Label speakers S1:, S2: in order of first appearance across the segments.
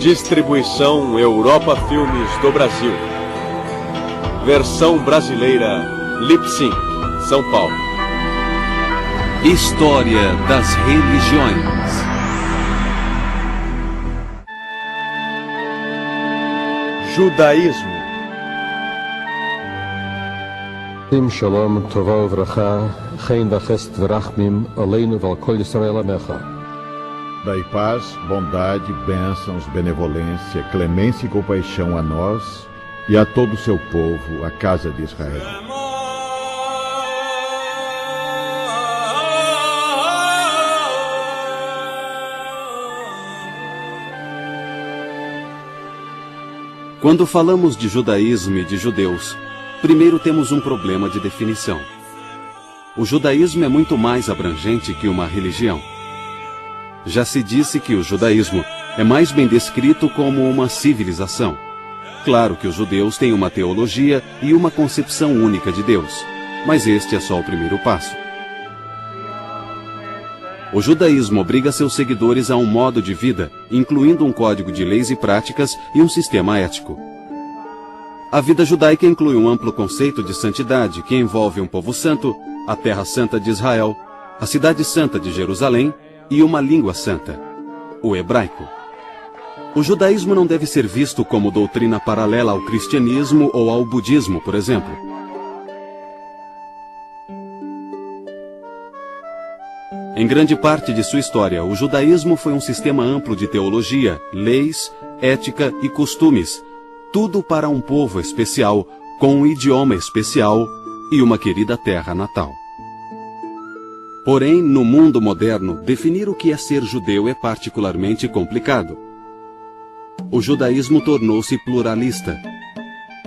S1: Distribuição Europa Filmes do Brasil. Versão brasileira Lip-Sync, São Paulo.
S2: História das religiões.
S1: Judaísmo.
S3: Shalom, Tovah Uvracha, Chen Vachest Verachmim, Aleinu Val Kol Yisrael Amecha.
S4: Dai paz, bondade, bênçãos, benevolência, clemência e compaixão a nós e a todo o seu povo, a casa de Israel.
S2: Quando falamos de judaísmo e de judeus, primeiro temos um problema de definição. O judaísmo é muito mais abrangente que uma religião. Já se disse que o judaísmo é mais bem descrito como uma civilização. Claro que os judeus têm uma teologia e uma concepção única de Deus, mas este é só o primeiro passo. O judaísmo obriga seus seguidores a um modo de vida, incluindo um código de leis e práticas e um sistema ético. A vida judaica inclui um amplo conceito de santidade que envolve um povo santo, a terra santa de Israel, a cidade santa de Jerusalém e uma língua santa, o hebraico. O judaísmo não deve ser visto como doutrina paralela ao cristianismo ou ao budismo, por exemplo. Em grande parte de sua história, o judaísmo foi um sistema amplo de teologia, leis, ética e costumes, tudo para um povo especial, com um idioma especial e uma querida terra natal. Porém, no mundo moderno, definir o que é ser judeu é particularmente complicado. O judaísmo tornou-se pluralista.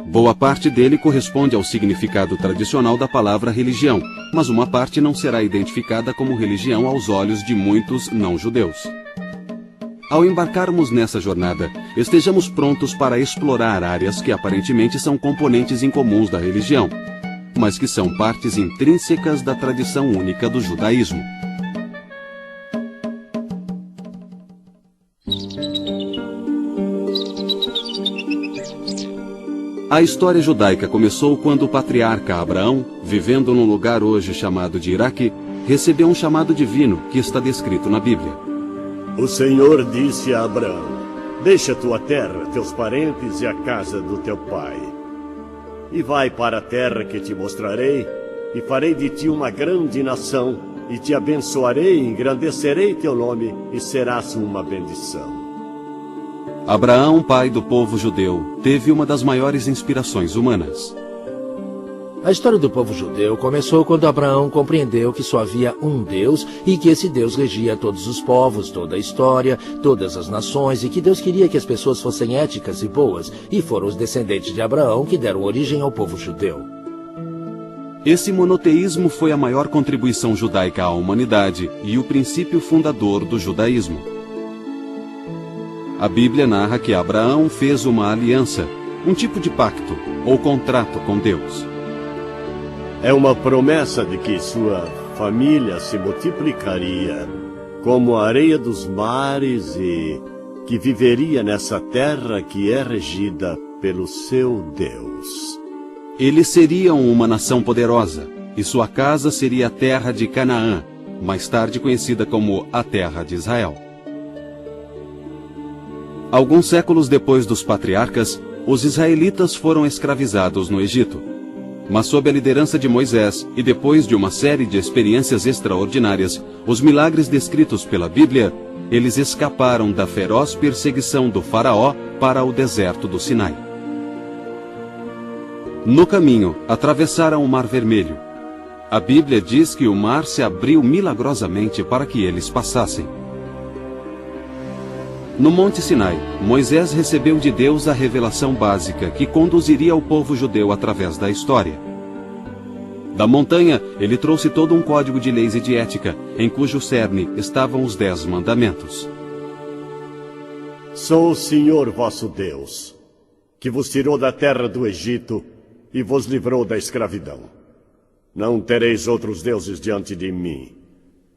S2: Boa parte dele corresponde ao significado tradicional da palavra religião, mas uma parte não será identificada como religião aos olhos de muitos não-judeus. Ao embarcarmos nessa jornada, estejamos prontos para explorar áreas que aparentemente são componentes incomuns da religião, mas que são partes intrínsecas da tradição única do judaísmo. A história judaica começou quando o patriarca Abraão, vivendo num lugar hoje chamado de Iraque, recebeu um chamado divino que está descrito na Bíblia.
S5: O Senhor disse a Abraão: deixa tua terra, teus parentes e a casa do teu pai. E vai para a terra que te mostrarei, e farei de ti uma grande nação, e te abençoarei, e engrandecerei teu nome, e serás uma bendição.
S2: Abraão, pai do povo judeu, teve uma das maiores inspirações humanas.
S6: A história do povo judeu começou quando Abraão compreendeu que só havia um Deus e que esse Deus regia todos os povos, toda a história, todas as nações, e que Deus queria que as pessoas fossem éticas e boas, e foram os descendentes de Abraão que deram origem ao povo judeu.
S2: Esse monoteísmo foi a maior contribuição judaica à humanidade e o princípio fundador do judaísmo. A Bíblia narra que Abraão fez uma aliança, um tipo de pacto ou contrato com Deus.
S5: É uma promessa de que sua família se multiplicaria como a areia dos mares e que viveria nessa terra que é regida pelo seu Deus.
S2: Eles seriam uma nação poderosa, e sua casa seria a terra de Canaã, mais tarde conhecida como a terra de Israel. Alguns séculos depois dos patriarcas, os israelitas foram escravizados no Egito. Mas sob a liderança de Moisés, e depois de uma série de experiências extraordinárias, os milagres descritos pela Bíblia, eles escaparam da feroz perseguição do faraó para o deserto do Sinai. No caminho, atravessaram o Mar Vermelho. A Bíblia diz que o mar se abriu milagrosamente para que eles passassem. No Monte Sinai, Moisés recebeu de Deus a revelação básica que conduziria o povo judeu através da história. Da montanha, ele trouxe todo um código de leis e de ética, em cujo cerne estavam os 10 mandamentos.
S5: Sou o Senhor vosso Deus, que vos tirou da terra do Egito e vos livrou da escravidão. Não tereis outros deuses diante de mim.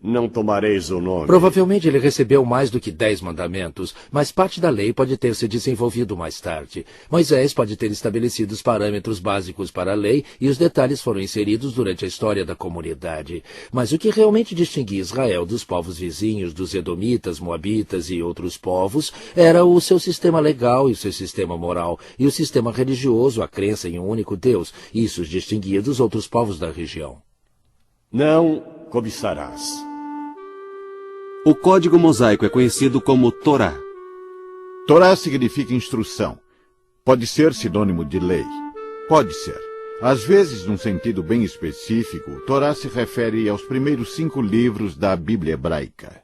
S5: Não tomareis o nome.
S6: Provavelmente ele recebeu mais do que 10 mandamentos, mas parte da lei pode ter se desenvolvido mais tarde. Moisés pode ter estabelecido os parâmetros básicos para a lei e os detalhes foram inseridos durante a história da comunidade. Mas o que realmente distinguia Israel dos povos vizinhos, dos edomitas, moabitas e outros povos, era o seu sistema legal e o seu sistema moral, e o sistema religioso, a crença em um único Deus. Isso os distinguia dos outros povos da região.
S5: Não cobiçarás.
S2: O código mosaico é conhecido como Torá.
S4: Torá significa instrução. Pode ser sinônimo de lei. Pode ser. Às vezes, num sentido bem específico, Torá se refere aos primeiros 5 livros da Bíblia hebraica.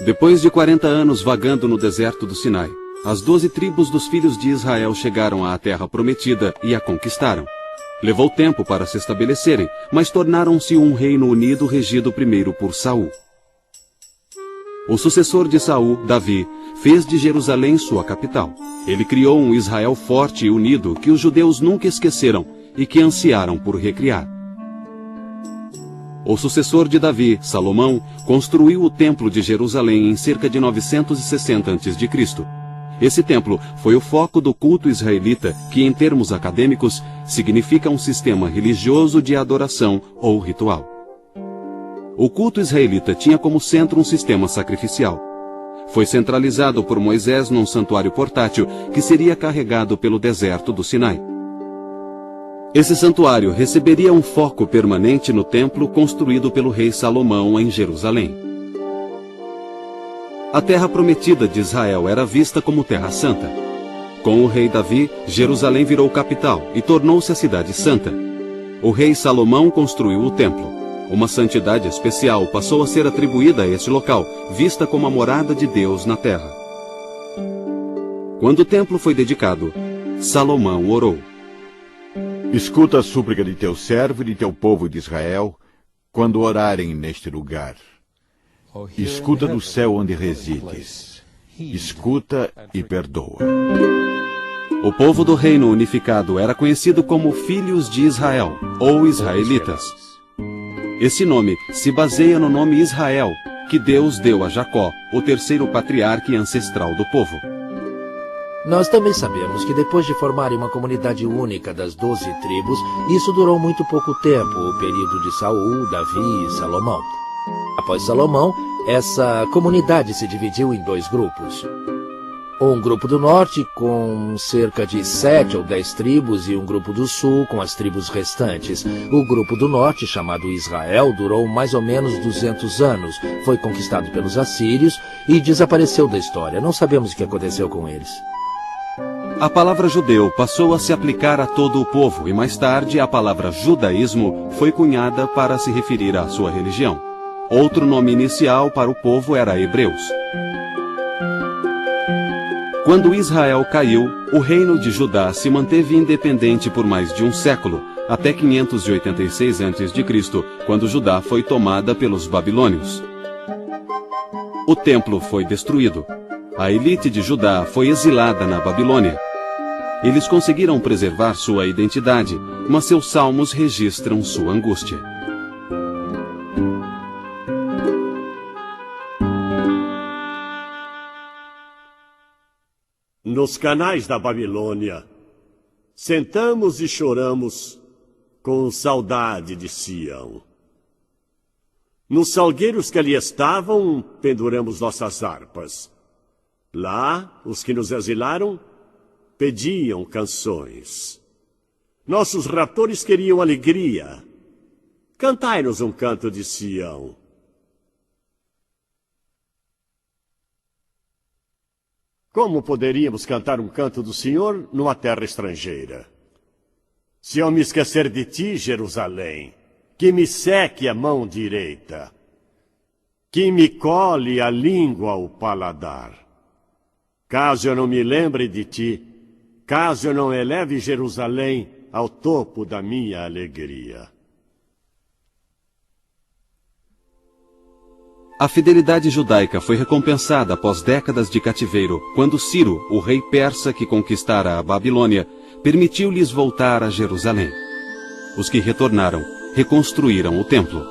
S2: Depois de 40 anos vagando no deserto do Sinai, as 12 tribos dos filhos de Israel chegaram à terra prometida e a conquistaram. Levou tempo para se estabelecerem, mas tornaram-se um reino unido regido primeiro por Saul. O sucessor de Saul, Davi, fez de Jerusalém sua capital. Ele criou um Israel forte e unido que os judeus nunca esqueceram e que ansiaram por recriar. O sucessor de Davi, Salomão, construiu o Templo de Jerusalém em cerca de 960 a.C. Esse templo foi o foco do culto israelita, que em termos acadêmicos significa um sistema religioso de adoração ou ritual. O culto israelita tinha como centro um sistema sacrificial. Foi centralizado por Moisés num santuário portátil que seria carregado pelo deserto do Sinai. Esse santuário receberia um foco permanente no templo construído pelo rei Salomão em Jerusalém. A terra prometida de Israel era vista como terra santa. Com o rei Davi, Jerusalém virou capital e tornou-se a cidade santa. O rei Salomão construiu o templo. Uma santidade especial passou a ser atribuída a este local, vista como a morada de Deus na terra. Quando o templo foi dedicado, Salomão orou.
S4: Escuta a súplica de teu servo e de teu povo de Israel, quando orarem neste lugar. Escuta do céu onde resides. Escuta e perdoa.
S2: O povo do reino unificado era conhecido como Filhos de Israel, ou Israelitas. Esse nome se baseia no nome Israel, que Deus deu a Jacó, o terceiro patriarca e ancestral do povo.
S6: Nós também sabemos que depois de formarem uma comunidade única das 12 tribos, isso durou muito pouco tempo, o período de Saul, Davi e Salomão. Após Salomão, essa comunidade se dividiu em 2 grupos. Um grupo do norte com cerca de 7 ou 10 tribos e um grupo do sul com as tribos restantes. O grupo do norte, chamado Israel, durou mais ou menos 200 anos, foi conquistado pelos assírios e desapareceu da história. Não sabemos o que aconteceu com eles.
S2: A palavra judeu passou a se aplicar a todo o povo e mais tarde a palavra judaísmo foi cunhada para se referir à sua religião. Outro nome inicial para o povo era hebreus. Quando Israel caiu, o reino de Judá se manteve independente por mais de um século, até 586 a.C., quando Judá foi tomada pelos babilônios. O templo foi destruído. A elite de Judá foi exilada na Babilônia. Eles conseguiram preservar sua identidade, mas seus salmos registram sua angústia.
S5: Nos canais da Babilônia, sentamos e choramos com saudade de Sião. Nos salgueiros que ali estavam, penduramos nossas harpas. Lá, os que nos exilaram pediam canções. Nossos raptores queriam alegria. Cantai-nos um canto de Sião. Como poderíamos cantar um canto do Senhor numa terra estrangeira? Se eu me esquecer de ti, Jerusalém, que me seque a mão direita, que me cole a língua ao paladar. Caso eu não me lembre de ti, caso eu não eleve Jerusalém ao topo da minha alegria.
S2: A fidelidade judaica foi recompensada após décadas de cativeiro, quando Ciro, o rei persa que conquistara a Babilônia, permitiu-lhes voltar a Jerusalém. Os que retornaram reconstruíram o templo.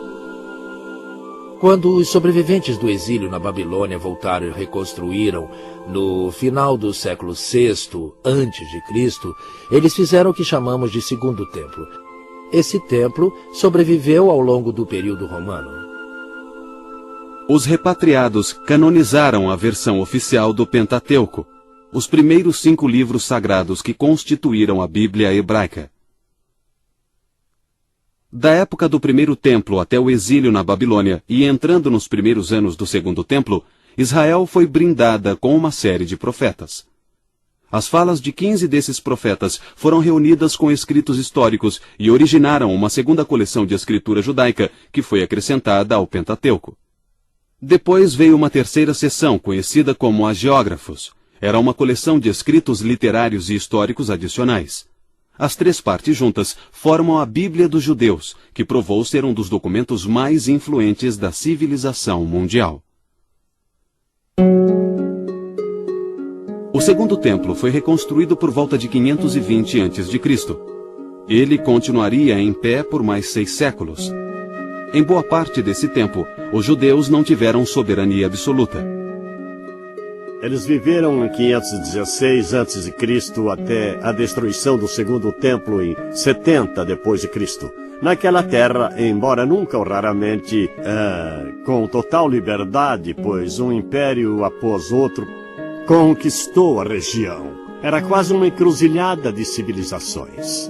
S6: Quando os sobreviventes do exílio na Babilônia voltaram e reconstruíram, no final do século VI a.C., eles fizeram o que chamamos de Segundo Templo. Esse templo sobreviveu ao longo do período romano.
S2: Os repatriados canonizaram a versão oficial do Pentateuco, os primeiros 5 livros sagrados que constituíram a Bíblia hebraica. Da época do primeiro templo até o exílio na Babilônia e entrando nos primeiros anos do segundo templo, Israel foi brindada com uma série de profetas. As falas de 15 desses profetas foram reunidas com escritos históricos e originaram uma segunda coleção de escritura judaica que foi acrescentada ao Pentateuco. Depois veio uma terceira seção, conhecida como Hagiógrafos. Era uma coleção de escritos literários e históricos adicionais. As 3 partes juntas formam a Bíblia dos Judeus, que provou ser um dos documentos mais influentes da civilização mundial. O segundo templo foi reconstruído por volta de 520 a.C. Ele continuaria em pé por mais 6 séculos. Em boa parte desse tempo, os judeus não tiveram soberania absoluta.
S5: Eles viveram em 516 a.C. até a destruição do segundo templo em 70 d.C. Naquela terra, embora nunca ou raramente com total liberdade, pois um império após outro conquistou a região. Era quase uma encruzilhada de civilizações.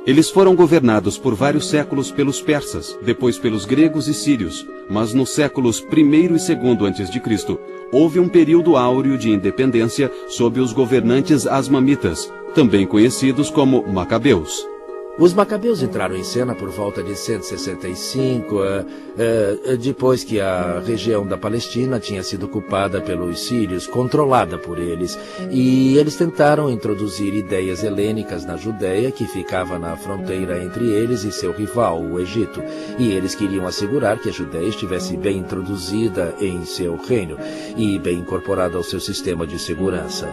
S2: Eles foram governados por vários séculos pelos persas, depois pelos gregos e sírios, mas nos séculos I e II a.C., houve um período áureo de independência sob os governantes asmamitas, também conhecidos como macabeus.
S6: Os macabeus entraram em cena por volta de 165, depois que a região da Palestina tinha sido ocupada pelos sírios, controlada por eles, e eles tentaram introduzir ideias helênicas na Judéia, que ficava na fronteira entre eles e seu rival, o Egito, e eles queriam assegurar que a Judéia estivesse bem introduzida em seu reino e bem incorporada ao seu sistema de segurança.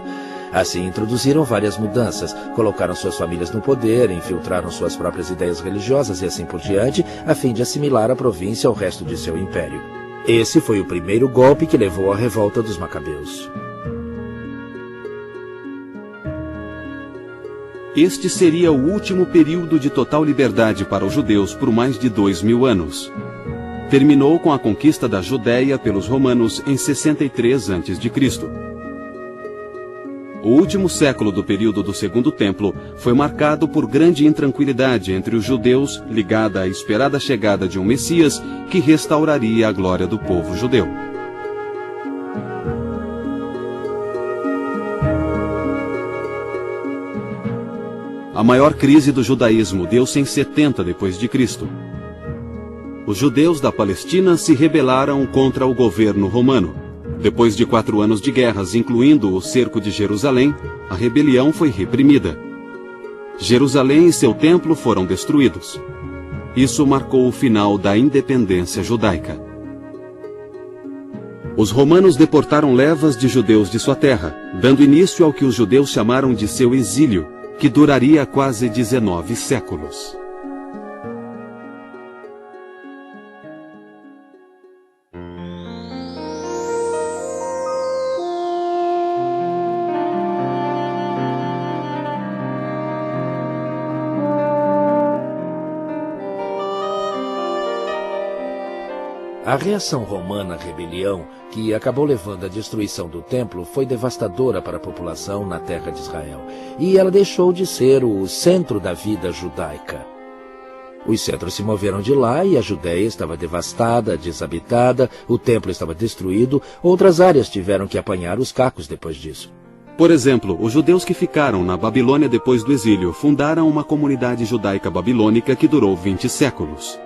S6: Assim, introduziram várias mudanças, colocaram suas famílias no poder, infiltraram suas próprias ideias religiosas e assim por diante, a fim de assimilar a província ao resto de seu império. Esse foi o primeiro golpe que levou à revolta dos macabeus.
S2: Este seria o último período de total liberdade para os judeus por mais de 2000 anos. Terminou com a conquista da Judéia pelos romanos em 63 a.C. O último século do período do Segundo Templo foi marcado por grande intranquilidade entre os judeus, ligada à esperada chegada de um Messias que restauraria a glória do povo judeu. A maior crise do judaísmo deu-se em 70 d.C. Os judeus da Palestina se rebelaram contra o governo romano. Depois de 4 anos de guerras, incluindo o cerco de Jerusalém, a rebelião foi reprimida. Jerusalém e seu templo foram destruídos. Isso marcou o final da independência judaica. Os romanos deportaram levas de judeus de sua terra, dando início ao que os judeus chamaram de seu exílio, que duraria quase 19 séculos.
S6: A reação romana à rebelião, que acabou levando à destruição do templo, foi devastadora para a população na terra de Israel, e ela deixou de ser o centro da vida judaica. Os centros se moveram de lá e a Judéia estava devastada, desabitada, o templo estava destruído, outras áreas tiveram que apanhar os cacos depois disso.
S2: Por exemplo, os judeus que ficaram na Babilônia depois do exílio fundaram uma comunidade judaica babilônica que durou 20 séculos.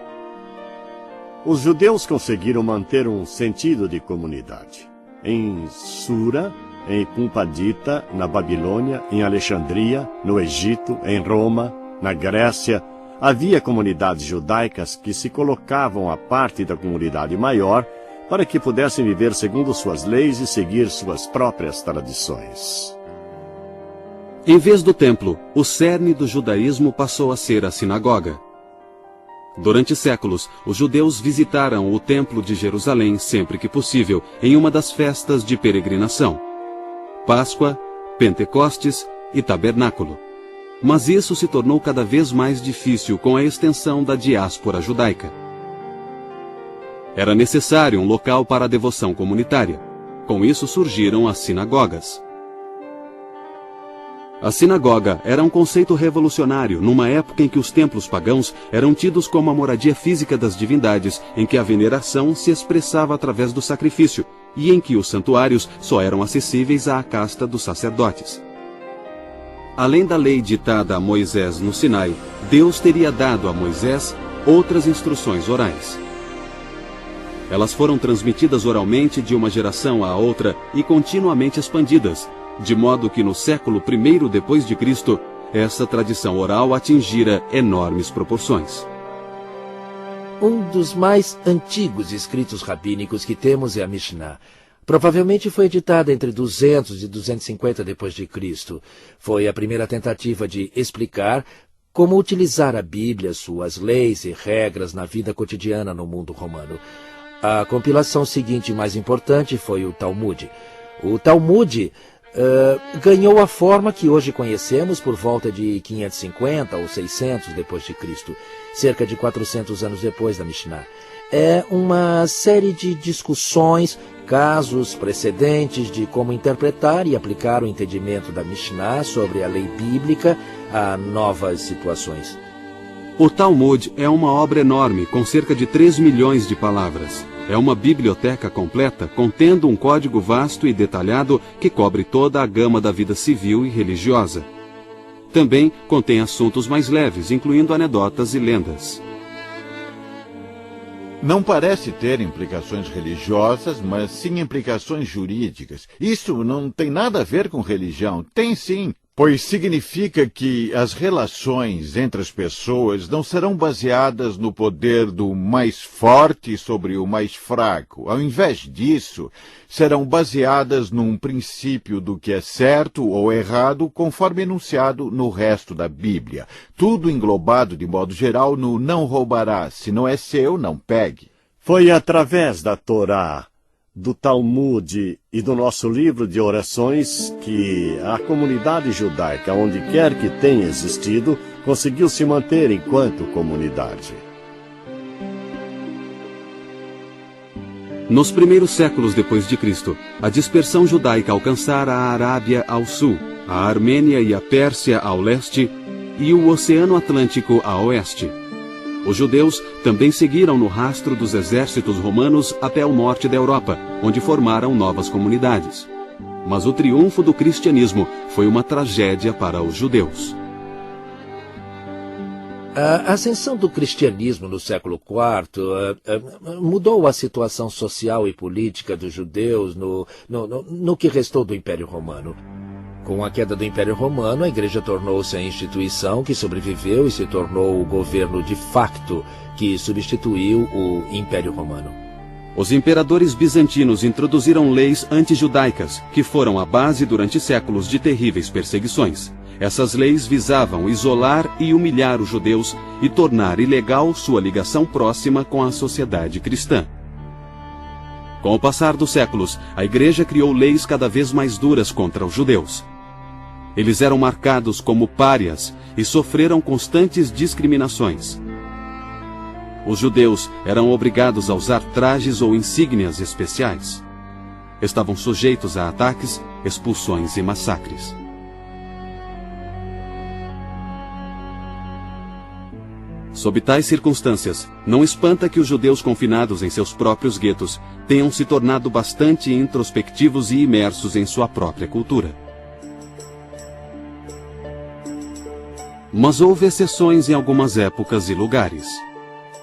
S5: Os judeus conseguiram manter um sentido de comunidade. Em Sura, em Pumpadita, na Babilônia, em Alexandria, no Egito, em Roma, na Grécia, havia comunidades judaicas que se colocavam à parte da comunidade maior para que pudessem viver segundo suas leis e seguir suas próprias tradições.
S2: Em vez do templo, o cerne do judaísmo passou a ser a sinagoga. Durante séculos, os judeus visitaram o Templo de Jerusalém sempre que possível, em uma das festas de peregrinação: Páscoa, Pentecostes e Tabernáculo. Mas isso se tornou cada vez mais difícil com a extensão da diáspora judaica. Era necessário um local para a devoção comunitária. Com isso surgiram as sinagogas. A sinagoga era um conceito revolucionário numa época em que os templos pagãos eram tidos como a moradia física das divindades, em que a veneração se expressava através do sacrifício e em que os santuários só eram acessíveis à casta dos sacerdotes. Além da lei ditada a Moisés no Sinai, Deus teria dado a Moisés outras instruções orais. Elas foram transmitidas oralmente de uma geração a outra e continuamente expandidas, de modo que no século I depois de Cristo, essa tradição oral atingira enormes proporções.
S6: Um dos mais antigos escritos rabínicos que temos é a Mishnah. Provavelmente foi editada entre 200 e 250 depois de Cristo. Foi a primeira tentativa de explicar como utilizar a Bíblia, suas leis e regras na vida cotidiana no mundo romano. A compilação seguinte mais importante foi o Talmud. O Talmud ganhou a forma que hoje conhecemos por volta de 550 ou 600 depois de Cristo, cerca de 400 anos depois da Mishnah. É uma série de discussões, casos, precedentes de como interpretar e aplicar o entendimento da Mishnah sobre a lei bíblica a novas situações.
S2: O Talmud é uma obra enorme, com cerca de 3 milhões de palavras. É uma biblioteca completa, contendo um código vasto e detalhado que cobre toda a gama da vida civil e religiosa. Também contém assuntos mais leves, incluindo anedotas e lendas.
S4: Não parece ter implicações religiosas, mas sim implicações jurídicas. Isso não tem nada a ver com religião. Tem sim, pois significa que as relações entre as pessoas não serão baseadas no poder do mais forte sobre o mais fraco. Ao invés disso, serão baseadas num princípio do que é certo ou errado, conforme enunciado no resto da Bíblia. Tudo englobado de modo geral no não roubarás. Se não é seu, não pegue.
S5: Foi através da Torá, do Talmud e do nosso livro de orações que a comunidade judaica, onde quer que tenha existido, conseguiu se manter enquanto comunidade.
S2: Nos primeiros séculos depois de Cristo, a dispersão judaica alcançara a Arábia ao sul, a Armênia e a Pérsia ao leste e o Oceano Atlântico a oeste. Os judeus também seguiram no rastro dos exércitos romanos até o norte da Europa, onde formaram novas comunidades. Mas o triunfo do cristianismo foi uma tragédia para os judeus.
S6: A ascensão do cristianismo no século IV mudou a situação social e política dos judeus no que restou do Império Romano. Com a queda do Império Romano, a Igreja tornou-se a instituição que sobreviveu e se tornou o governo de facto que substituiu o Império Romano.
S2: Os imperadores bizantinos introduziram leis antijudaicas, que foram a base durante séculos de terríveis perseguições. Essas leis visavam isolar e humilhar os judeus e tornar ilegal sua ligação próxima com a sociedade cristã. Com o passar dos séculos, a Igreja criou leis cada vez mais duras contra os judeus. Eles eram marcados como párias e sofreram constantes discriminações. Os judeus eram obrigados a usar trajes ou insígnias especiais. Estavam sujeitos a ataques, expulsões e massacres. Sob tais circunstâncias, não espanta que os judeus confinados em seus próprios guetos tenham se tornado bastante introspectivos e imersos em sua própria cultura. Mas houve exceções em algumas épocas e lugares.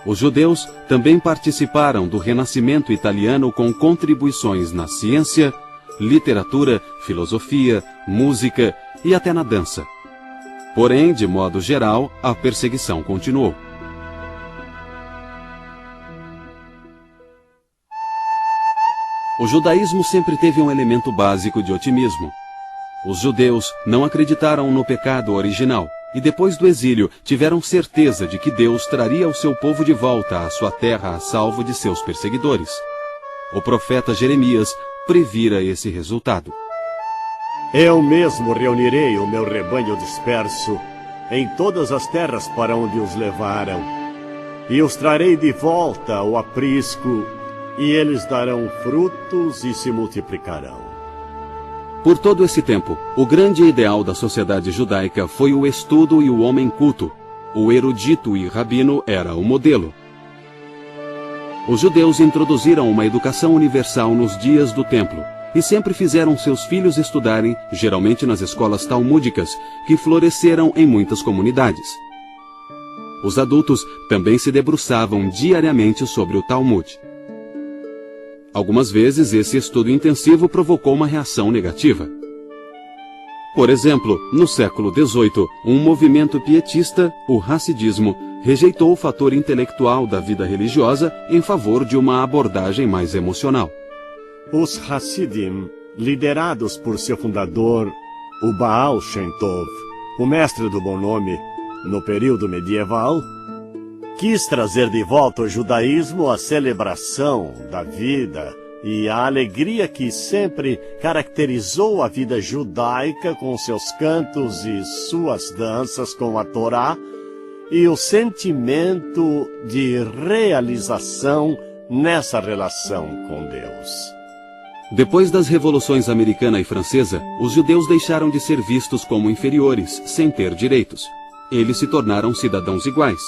S2: Os judeus também participaram do Renascimento italiano com contribuições na ciência, literatura, filosofia, música e até na dança. Porém, de modo geral, a perseguição continuou. O judaísmo sempre teve um elemento básico de otimismo. Os judeus não acreditaram no pecado original. e depois do exílio tiveram certeza de que Deus traria o seu povo de volta à sua terra a salvo de seus perseguidores. O profeta Jeremias previra esse resultado.
S5: Eu mesmo reunirei o meu rebanho disperso em todas as terras para onde os levaram, e os trarei de volta ao aprisco, e eles darão frutos e se multiplicarão.
S2: Por todo esse tempo, o grande ideal da sociedade judaica foi o estudo e o homem culto. O erudito e rabino era o modelo. Os judeus introduziram uma educação universal nos dias do templo e sempre fizeram seus filhos estudarem, geralmente nas escolas talmúdicas, que floresceram em muitas comunidades. Os adultos também se debruçavam diariamente sobre o Talmud. Algumas vezes, esse estudo intensivo provocou uma reação negativa. Por exemplo, no século XVIII, um movimento pietista, o Hassidismo, rejeitou o fator intelectual da vida religiosa em favor de uma abordagem mais emocional.
S5: Os Hassidim, liderados por seu fundador, o Baal Shem Tov, o mestre do bom nome, no período medieval, quis trazer de volta ao judaísmo a celebração da vida e a alegria que sempre caracterizou a vida judaica com seus cantos e suas danças com a Torá e o sentimento de realização nessa relação com Deus.
S2: Depois das revoluções americana e francesa, os judeus deixaram de ser vistos como inferiores, sem ter direitos. Eles se tornaram cidadãos iguais.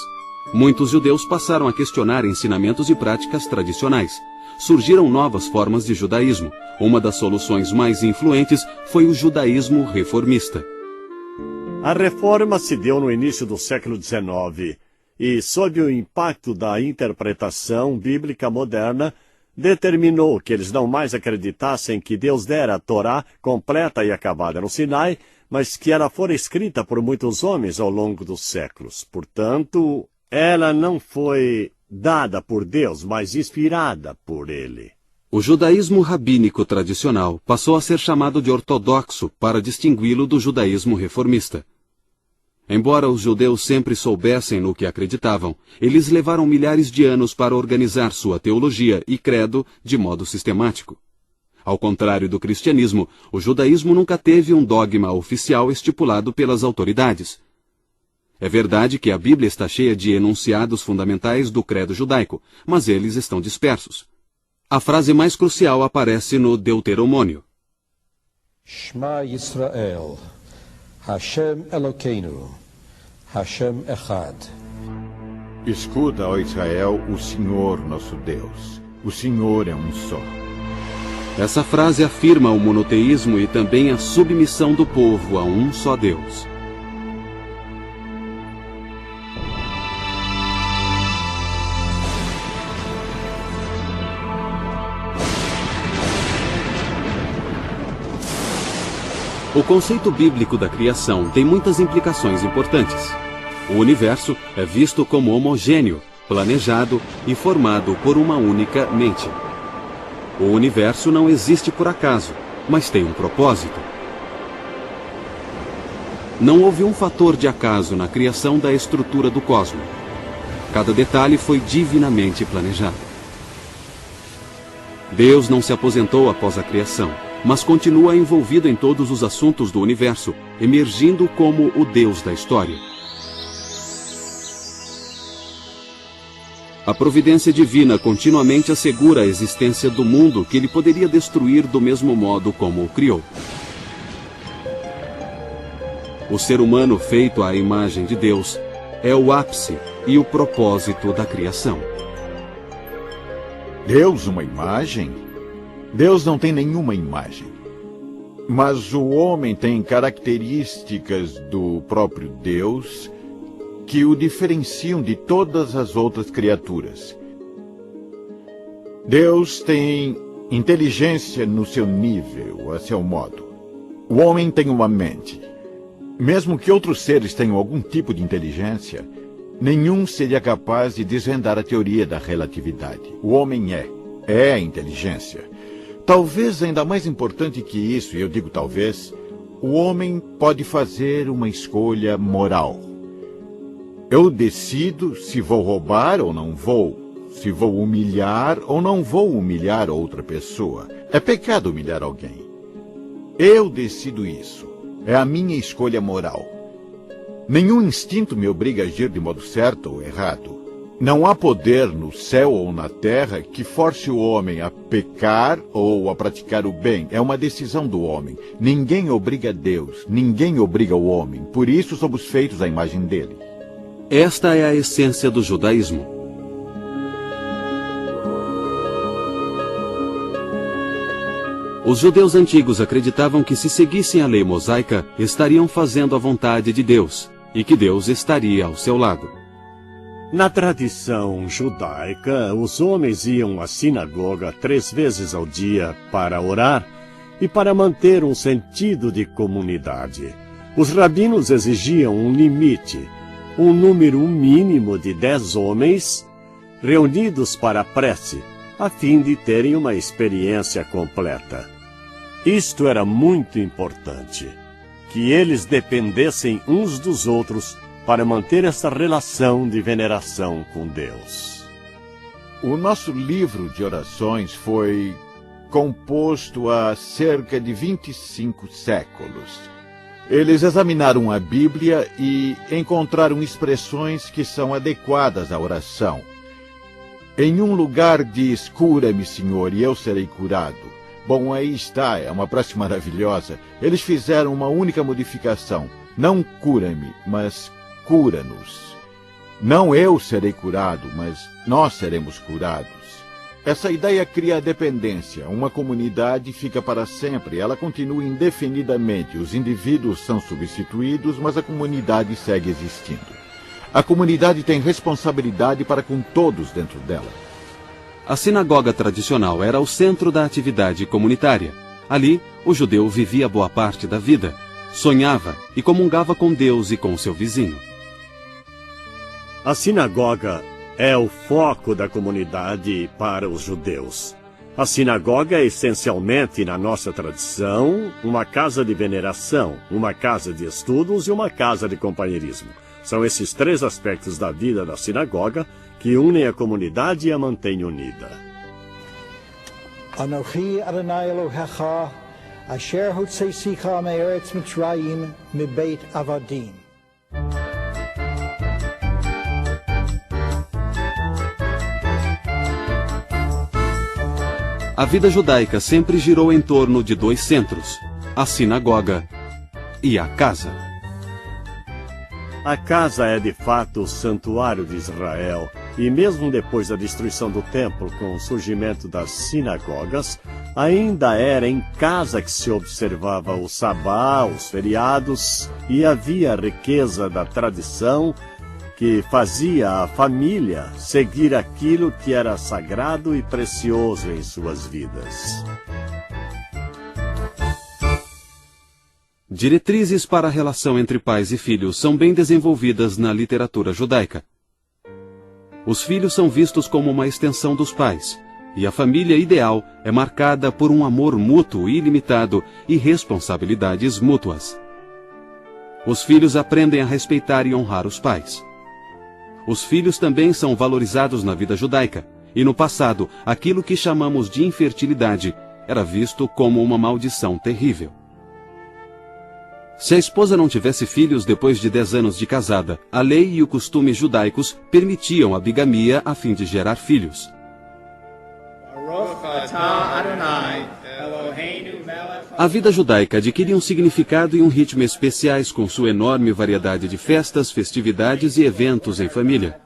S2: Muitos judeus passaram a questionar ensinamentos e práticas tradicionais. Surgiram novas formas de judaísmo. Uma das soluções mais influentes foi o judaísmo reformista.
S5: A reforma se deu no início do século XIX e, sob o impacto da interpretação bíblica moderna, determinou que eles não mais acreditassem que Deus dera a Torá completa e acabada no Sinai, mas que ela fora escrita por muitos homens ao longo dos séculos. Portanto, ela não foi dada por Deus, mas inspirada por ele.
S2: O judaísmo rabínico tradicional passou a ser chamado de ortodoxo para distingui-lo do judaísmo reformista. Embora os judeus sempre soubessem no que acreditavam, eles levaram milhares de anos para organizar sua teologia e credo de modo sistemático. Ao contrário do cristianismo, o judaísmo nunca teve um dogma oficial estipulado pelas autoridades. É verdade que a Bíblia está cheia de enunciados fundamentais do credo judaico, mas eles estão dispersos. A frase mais crucial aparece no Deuteronômio.
S3: Shema Yisrael, Hashem Elokeinu, Hashem Echad.
S4: Escuta, ó Israel, o Senhor nosso Deus. O Senhor é um só.
S2: Essa frase afirma o monoteísmo e também a submissão do povo a um só Deus. O conceito bíblico da criação tem muitas implicações importantes. O universo é visto como homogêneo, planejado e formado por uma única mente. O universo não existe por acaso, mas tem um propósito. Não houve um fator de acaso na criação da estrutura do cosmos. Cada detalhe foi divinamente planejado. Deus não se aposentou após a criação, mas continua envolvido em todos os assuntos do universo, emergindo como o Deus da história. A providência divina continuamente assegura a existência do mundo que ele poderia destruir do mesmo modo como o criou. O ser humano feito à imagem de Deus é o ápice e o propósito da criação.
S4: Deus, uma imagem? Deus não tem nenhuma imagem. Mas o homem tem características do próprio Deus que o diferenciam de todas as outras criaturas. Deus tem inteligência no seu nível, a seu modo. O homem tem uma mente. Mesmo que outros seres tenham algum tipo de inteligência, nenhum seria capaz de desvendar a teoria da relatividade. O homem é a inteligência. Talvez ainda mais importante que isso, e eu digo talvez, o homem pode fazer uma escolha moral. Eu decido se vou roubar ou não vou, se vou humilhar ou não vou humilhar outra pessoa. É pecado humilhar alguém. Eu decido isso. É a minha escolha moral. Nenhum instinto me obriga a agir de modo certo ou errado. Não há poder no céu ou na terra que force o homem a pecar ou a praticar o bem. É uma decisão do homem. Ninguém obriga Deus, ninguém obriga o homem. Por isso somos feitos à imagem dele.
S2: Esta é a essência do judaísmo. Os judeus antigos acreditavam que se seguissem a lei mosaica, estariam fazendo a vontade de Deus, e que Deus estaria ao seu lado.
S5: Na tradição judaica, os homens iam à sinagoga 3 vezes ao dia para orar e para manter um sentido de comunidade. Os rabinos exigiam um limite, um número mínimo de 10 homens reunidos para a prece, a fim de terem uma experiência completa. Isto era muito importante, que eles dependessem uns dos outros para manter essa relação de veneração com Deus.
S4: O nosso livro de orações foi composto há cerca de 25 séculos. Eles examinaram a Bíblia e encontraram expressões que são adequadas à oração. Em um lugar diz, cura-me, Senhor, e eu serei curado. Bom, aí está, é uma frase maravilhosa. Eles fizeram uma única modificação. Não cura-me, mas cura-nos. Não eu serei curado, mas nós seremos curados. Essa ideia cria a dependência. Uma comunidade fica para sempre, ela continua indefinidamente. Os indivíduos são substituídos, mas a comunidade segue existindo. A comunidade tem responsabilidade para com todos dentro dela.
S2: A sinagoga tradicional era o centro da atividade comunitária. Ali, o judeu vivia boa parte da vida, sonhava e comungava com Deus e com seu vizinho.
S5: A sinagoga é o foco da comunidade para os judeus. A sinagoga é essencialmente, na nossa tradição, uma casa de veneração, uma casa de estudos e uma casa de companheirismo. São esses 3 aspectos da vida da sinagoga que unem a comunidade e a mantêm unida.
S7: Anochi Adonai Elohecha, asher hotzeisicha me'eretz Mitzrayim mibeit avadim.
S2: A vida judaica sempre girou em torno de 2 centros, a sinagoga e a casa.
S5: A casa é de fato o santuário de Israel, e mesmo depois da destruição do templo com o surgimento das sinagogas, ainda era em casa que se observava o sabá, os feriados, e havia a riqueza da tradição que fazia a família seguir aquilo que era sagrado e precioso em suas vidas.
S2: Diretrizes para a relação entre pais e filhos são bem desenvolvidas na literatura judaica. Os filhos são vistos como uma extensão dos pais, e a família ideal é marcada por um amor mútuo e ilimitado e responsabilidades mútuas. Os filhos aprendem a respeitar e honrar os pais. Os filhos também são valorizados na vida judaica, e no passado, aquilo que chamamos de infertilidade era visto como uma maldição terrível. Se a esposa não tivesse filhos depois de 10 anos de casada, a lei e o costume judaicos permitiam a bigamia a fim de gerar filhos. A vida judaica adquire um significado e um ritmo especiais com sua enorme variedade de festas, festividades e eventos em família.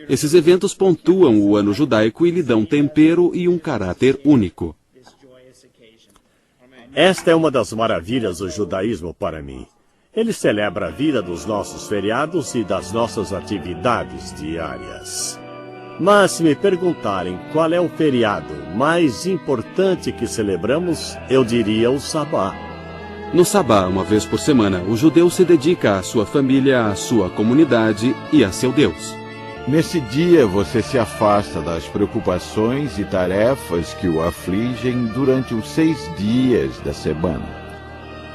S2: Esses eventos pontuam o ano judaico e lhe dão tempero e um caráter único.
S5: Esta é uma das maravilhas do judaísmo para mim. Ele celebra a vida dos nossos feriados e das nossas atividades diárias. Mas se me perguntarem qual é o feriado mais importante que celebramos, eu diria o Sabá.
S2: No Sabá, uma vez por semana, o judeu se dedica à sua família, à sua comunidade e a seu Deus.
S4: Nesse dia você se afasta das preocupações e tarefas que o afligem durante os 6 dias da semana.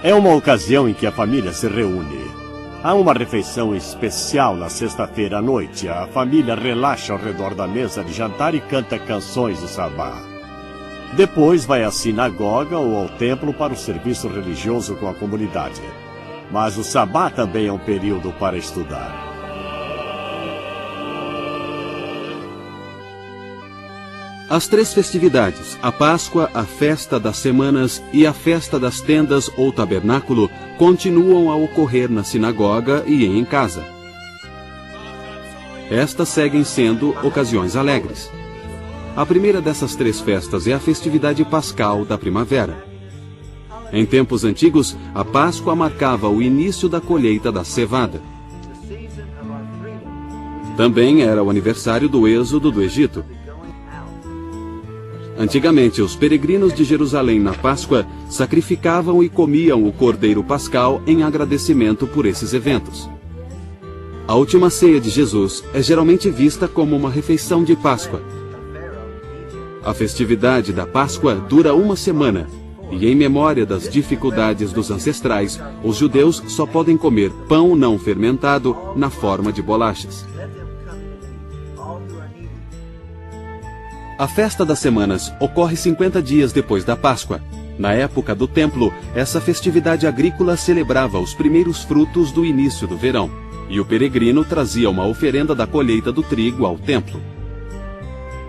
S5: É uma ocasião em que a família se reúne. Há uma refeição especial na sexta-feira à noite. A família relaxa ao redor da mesa de jantar e canta canções de sabá. Depois vai à sinagoga ou ao templo para o serviço religioso com a comunidade. Mas o sabá também é um período para estudar.
S2: As 3 festividades, a Páscoa, a Festa das Semanas e a Festa das Tendas ou Tabernáculo, continuam a ocorrer na sinagoga e em casa. Estas seguem sendo ocasiões alegres. A primeira dessas 3 festas é a festividade pascal da primavera. Em tempos antigos, a Páscoa marcava o início da colheita da cevada. Também era o aniversário do êxodo do Egito. Antigamente, os peregrinos de Jerusalém na Páscoa sacrificavam e comiam o cordeiro pascal em agradecimento por esses eventos. A última ceia de Jesus é geralmente vista como uma refeição de Páscoa. A festividade da Páscoa dura uma semana, e em memória das dificuldades dos ancestrais, os judeus só podem comer pão não fermentado na forma de bolachas. A Festa das Semanas ocorre 50 dias depois da Páscoa. Na época do templo, essa festividade agrícola celebrava os primeiros frutos do início do verão, e o peregrino trazia uma oferenda da colheita do trigo ao templo.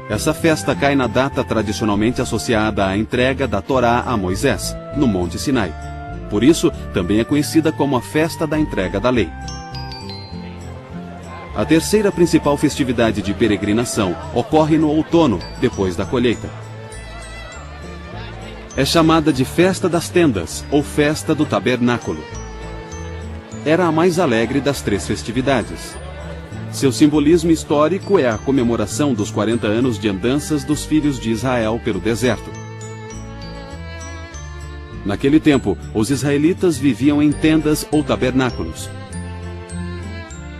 S2: Essa festa cai na data tradicionalmente associada à entrega da Torá a Moisés, no Monte Sinai. Por isso, também é conhecida como a Festa da Entrega da Lei. A terceira principal festividade de peregrinação ocorre no outono, depois da colheita. É chamada de Festa das Tendas, ou Festa do Tabernáculo. Era a mais alegre das 3 festividades. Seu simbolismo histórico é a comemoração dos 40 anos de andanças dos filhos de Israel pelo deserto. Naquele tempo, os israelitas viviam em tendas ou tabernáculos.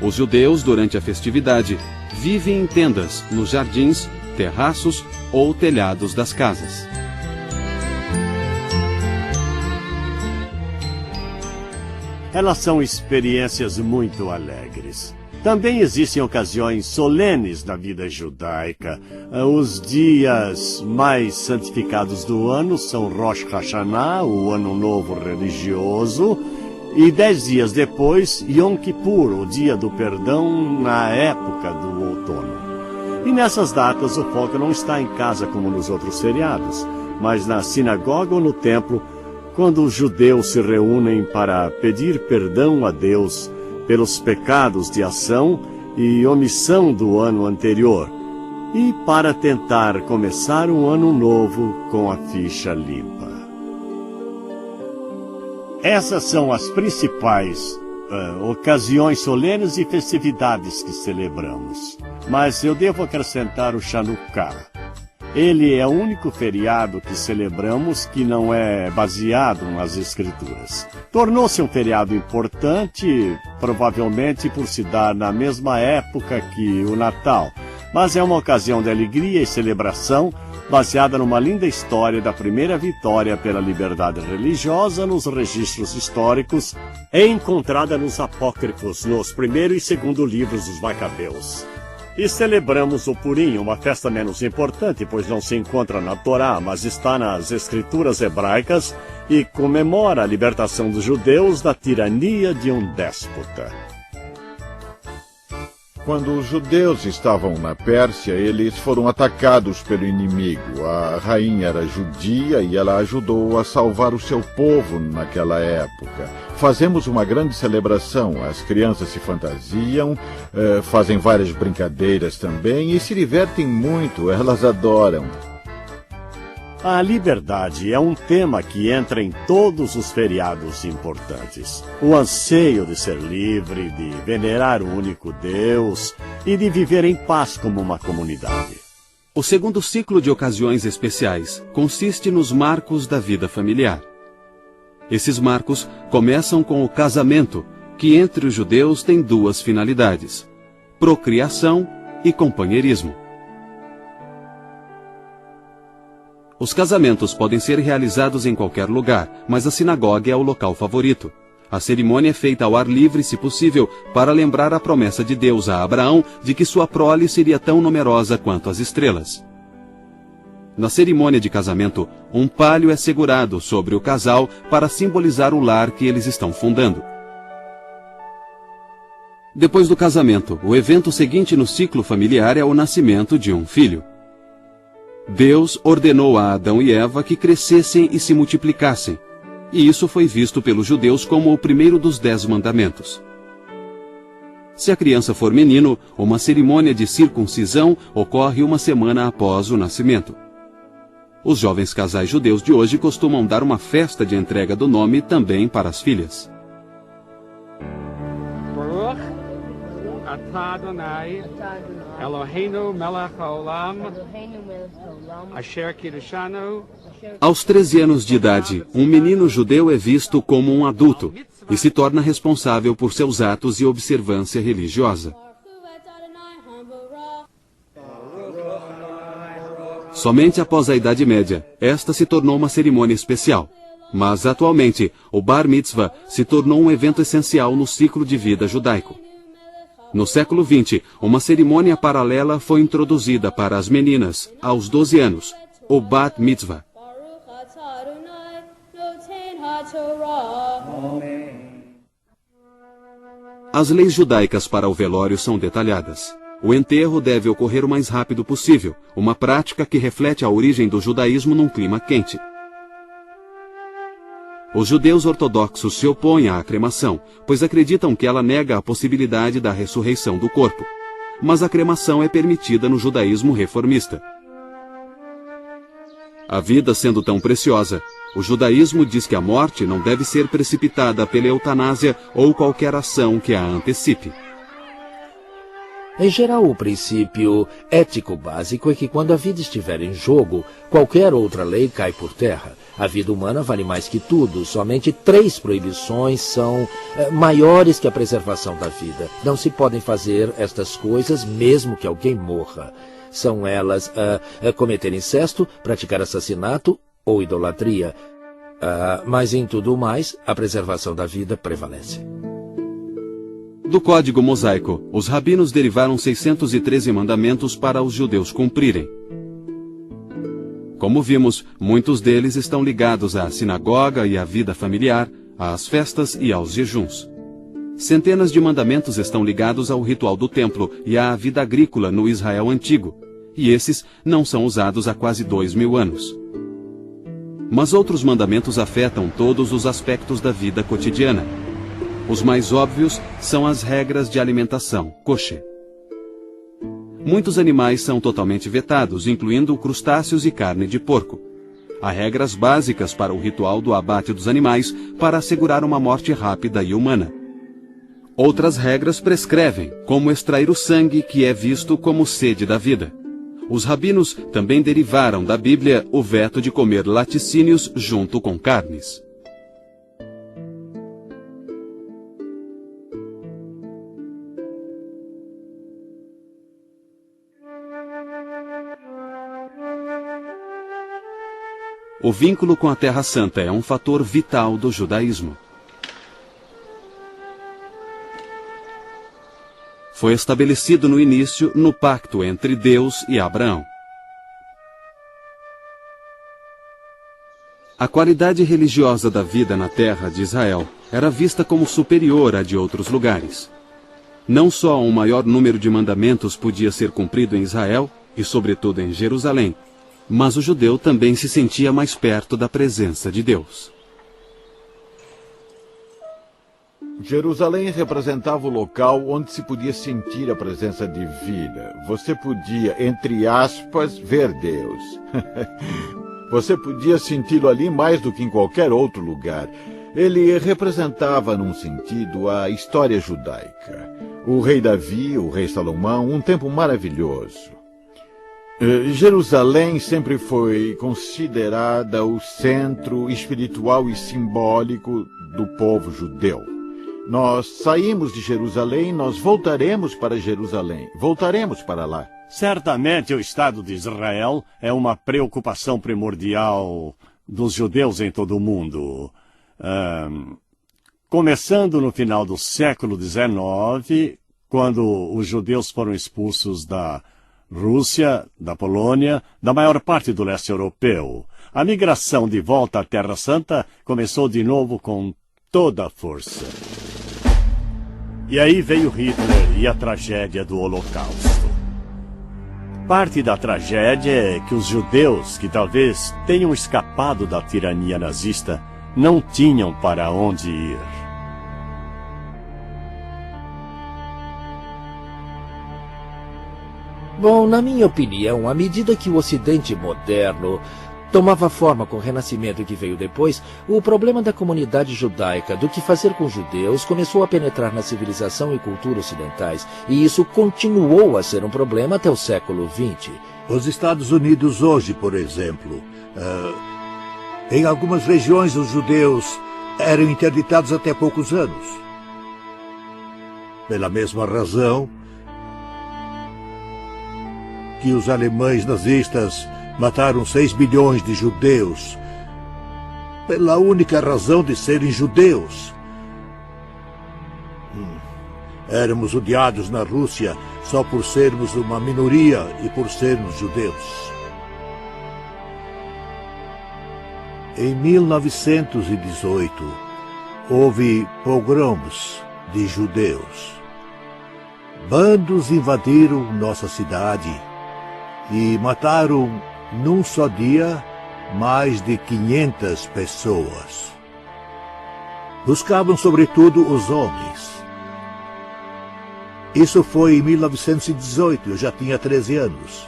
S2: Os judeus, durante a festividade, vivem em tendas, nos jardins, terraços ou telhados das casas.
S5: Elas são experiências muito alegres. Também existem ocasiões solenes na vida judaica. Os dias mais santificados do ano são Rosh Hashanah, o Ano Novo Religioso, e 10 dias depois, Yom Kippur, o Dia do Perdão, na época do outono. E nessas datas o foco não está em casa como nos outros feriados, mas na sinagoga ou no templo, quando os judeus se reúnem para pedir perdão a Deus pelos pecados de ação e omissão do ano anterior, e para tentar começar um ano novo com a ficha limpa. Essas são as principais ocasiões solenes e festividades que celebramos. Mas eu devo acrescentar o Chanukah. Ele é o único feriado que celebramos que não é baseado nas Escrituras. Tornou-se um feriado importante, provavelmente por se dar na mesma época que o Natal, mas é uma ocasião de alegria e celebração baseada numa linda história da primeira vitória pela liberdade religiosa nos registros históricos e encontrada nos apócrifos, nos primeiro e segundo livros dos Macabeus. E celebramos o Purim, uma festa menos importante, pois não se encontra na Torá, mas está nas escrituras hebraicas e comemora a libertação dos judeus da tirania de um déspota.
S4: Quando os judeus estavam na Pérsia, eles foram atacados pelo inimigo. A rainha era judia e ela ajudou a salvar o seu povo naquela época. Fazemos uma grande celebração, as crianças se fantasiam, fazem várias brincadeiras também e se divertem muito, elas adoram.
S5: A liberdade é um tema que entra em todos os feriados importantes. O anseio de ser livre, de venerar o único Deus e de viver em paz como uma comunidade.
S2: O segundo ciclo de ocasiões especiais consiste nos marcos da vida familiar. Esses marcos começam com o casamento, que entre os judeus tem 2 finalidades: procriação e companheirismo. Os casamentos podem ser realizados em qualquer lugar, mas a sinagoga é o local favorito. A cerimônia é feita ao ar livre, se possível, para lembrar a promessa de Deus a Abraão de que sua prole seria tão numerosa quanto as estrelas. Na cerimônia de casamento, um palho é segurado sobre o casal para simbolizar o lar que eles estão fundando. Depois do casamento, o evento seguinte no ciclo familiar é o nascimento de um filho. Deus ordenou a Adão e Eva que crescessem e se multiplicassem, e isso foi visto pelos judeus como o primeiro dos 10 mandamentos. Se a criança for menino, uma cerimônia de circuncisão ocorre uma semana após o nascimento. Os jovens casais judeus de hoje costumam dar uma festa de entrega do nome também para as filhas.
S8: Baruch atah Adonai Eloheinu melech haolam asher kiddushanu.
S2: Aos 13 anos de idade, um menino judeu é visto como um adulto e se torna responsável por seus atos e observância religiosa. Somente após a Idade Média, esta se tornou uma cerimônia especial. Mas, atualmente, o Bar Mitzvah se tornou um evento essencial no ciclo de vida judaico. No século XX, uma cerimônia paralela foi introduzida para as meninas, aos 12 anos, o Bat Mitzvah. As leis judaicas para o velório são detalhadas. O enterro deve ocorrer o mais rápido possível, uma prática que reflete a origem do judaísmo num clima quente. Os judeus ortodoxos se opõem à cremação, pois acreditam que ela nega a possibilidade da ressurreição do corpo. Mas a cremação é permitida no judaísmo reformista. A vida sendo tão preciosa, o judaísmo diz que a morte não deve ser precipitada pela eutanásia ou qualquer ação que a antecipe.
S6: Em geral, o princípio ético básico é que quando a vida estiver em jogo, qualquer outra lei cai por terra. A vida humana vale mais que tudo. Somente 3 proibições são maiores que a preservação da vida. Não se podem fazer estas coisas mesmo que alguém morra. São elas cometer incesto, praticar assassinato ou idolatria. Mas em tudo mais, a preservação da vida prevalece.
S2: Do Código Mosaico, os rabinos derivaram 613 mandamentos para os judeus cumprirem. Como vimos, muitos deles estão ligados à sinagoga e à vida familiar, às festas e aos jejuns. Centenas de mandamentos estão ligados ao ritual do templo e à vida agrícola no Israel antigo, e esses não são usados há quase 2000 anos. Mas outros mandamentos afetam todos os aspectos da vida cotidiana. Os mais óbvios são as regras de alimentação, kosher. Muitos animais são totalmente vetados, incluindo crustáceos e carne de porco. Há regras básicas para o ritual do abate dos animais para assegurar uma morte rápida e humana. Outras regras prescrevem, como extrair o sangue que é visto como sede da vida. Os rabinos também derivaram da Bíblia o veto de comer laticínios junto com carnes. O vínculo com a Terra Santa é um fator vital do judaísmo. Foi estabelecido no início no pacto entre Deus e Abraão. A qualidade religiosa da vida na terra de Israel era vista como superior à de outros lugares. Não só um maior número de mandamentos podia ser cumprido em Israel, e sobretudo em Jerusalém, mas o judeu também se sentia mais perto da presença de Deus.
S4: Jerusalém representava o local onde se podia sentir a presença divina. Você podia, entre aspas, ver Deus. Você podia senti-lo ali mais do que em qualquer outro lugar. Ele representava, num sentido, a história judaica. O rei Davi, o rei Salomão, um tempo maravilhoso. Jerusalém sempre foi considerada o centro espiritual e simbólico do povo judeu. Nós saímos de Jerusalém, nós voltaremos para Jerusalém, voltaremos para lá.
S5: Certamente o Estado de Israel é uma preocupação primordial dos judeus em todo o mundo. Começando no final do século XIX, quando os judeus foram expulsos da Rússia, da Polônia, da maior parte do leste europeu. A migração de volta à Terra Santa começou de novo com toda a força. E aí veio Hitler e a tragédia do Holocausto. Parte da tragédia é que os judeus, que talvez tenham escapado da tirania nazista, não tinham para onde ir.
S6: Bom, na minha opinião, à medida que o Ocidente moderno tomava forma com o Renascimento que veio depois, o problema da comunidade judaica, do que fazer com os judeus, começou a penetrar na civilização e cultura ocidentais, e isso continuou a ser um problema até o século XX.
S9: Os Estados Unidos hoje, por exemplo, em algumas regiões os judeus eram interditados até poucos anos. Pela mesma razão que os alemães nazistas mataram 6 milhões de judeus, pela única razão de serem judeus. Éramos odiados na Rússia só por sermos uma minoria e por sermos judeus. Em 1918, houve pogroms de judeus. Bandos invadiram nossa cidade e mataram, num só dia, mais de 500 pessoas. Buscavam, sobretudo, os homens. Isso foi em 1918, eu já tinha 13 anos.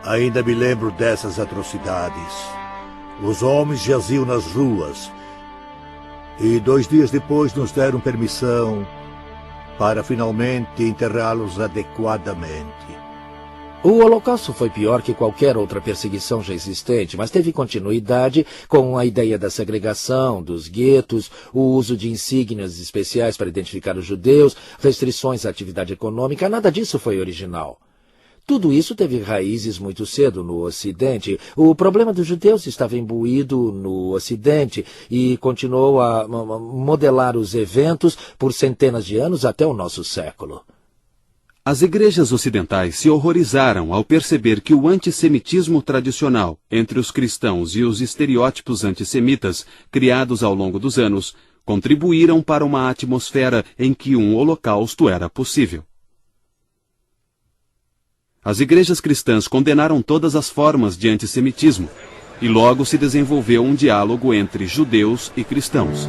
S9: Ainda me lembro dessas atrocidades. Os homens jaziam nas ruas e 2 dias depois nos deram permissão para finalmente enterrá-los adequadamente.
S6: O Holocausto foi pior que qualquer outra perseguição já existente, mas teve continuidade com a ideia da segregação, dos guetos, o uso de insígnias especiais para identificar os judeus, restrições à atividade econômica, nada disso foi original. Tudo isso teve raízes muito cedo no Ocidente. O problema dos judeus estava imbuído no Ocidente e continuou a modelar os eventos por centenas de anos até o nosso século.
S2: As igrejas ocidentais se horrorizaram ao perceber que o antissemitismo tradicional entre os cristãos e os estereótipos antissemitas criados ao longo dos anos contribuíram para uma atmosfera em que um holocausto era possível. As igrejas cristãs condenaram todas as formas de antissemitismo e logo se desenvolveu um diálogo entre judeus e cristãos.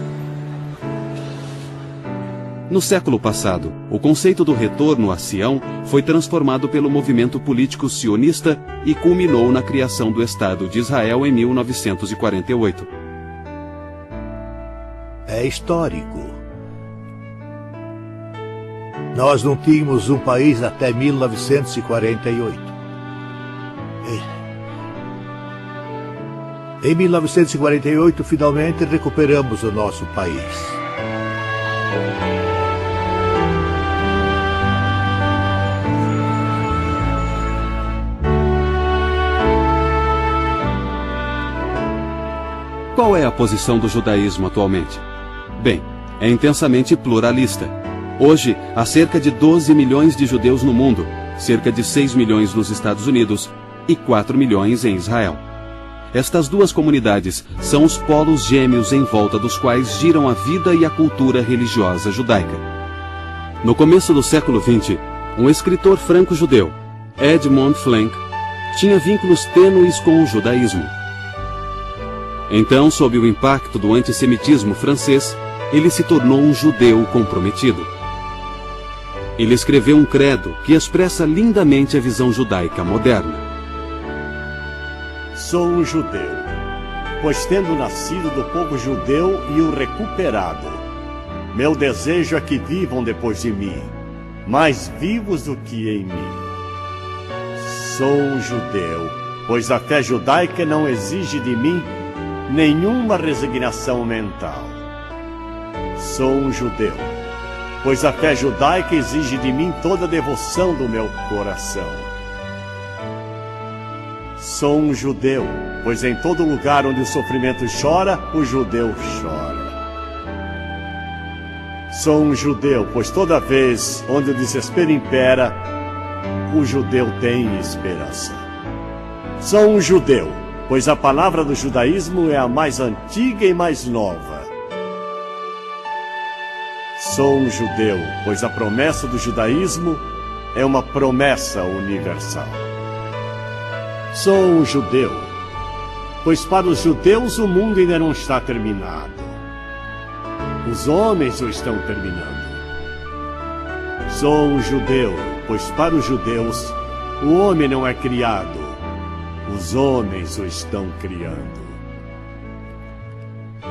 S2: No século passado, o conceito do retorno a Sião foi transformado pelo movimento político sionista e culminou na criação do Estado de Israel em 1948.
S9: É histórico. Nós não tínhamos um país até 1948. Em 1948, finalmente recuperamos o nosso país.
S2: Qual é a posição do judaísmo atualmente? Bem, é intensamente pluralista. Hoje, há cerca de 12 milhões de judeus no mundo, cerca de 6 milhões nos Estados Unidos e 4 milhões em Israel. Estas duas comunidades são os polos gêmeos em volta dos quais giram a vida e a cultura religiosa judaica. No começo do século XX, um escritor franco-judeu, Edmond Flenck, tinha vínculos tênues com o judaísmo. Então, sob o impacto do antissemitismo francês, ele se tornou um judeu comprometido. Ele escreveu um credo que expressa lindamente a visão judaica moderna.
S5: Sou um judeu, pois tendo nascido do povo judeu e o recuperado, meu desejo é que vivam depois de mim, mais vivos do que em mim. Sou um judeu, pois a fé judaica não exige de mim nenhuma resignação mental. Sou um judeu, pois a fé judaica exige de mim toda a devoção do meu coração. Sou um judeu, pois em todo lugar onde o sofrimento chora, o judeu chora. Sou um judeu, pois toda vez onde o desespero impera, o judeu tem esperança. Sou um judeu, pois a palavra do judaísmo é a mais antiga e mais nova. Sou um judeu, pois a promessa do judaísmo é uma promessa universal. Sou um judeu, pois para os judeus o mundo ainda não está terminado. Os homens o estão terminando. Sou um judeu, pois para os judeus o homem não é criado, os homens o estão criando.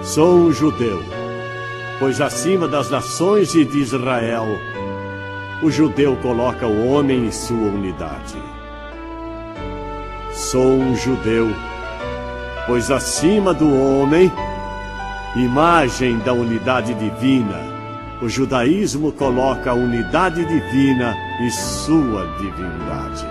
S5: Sou um judeu, pois acima das nações e de Israel, o judeu coloca o homem em sua unidade. Sou um judeu, pois acima do homem, imagem da unidade divina, o judaísmo coloca a unidade divina e sua divindade.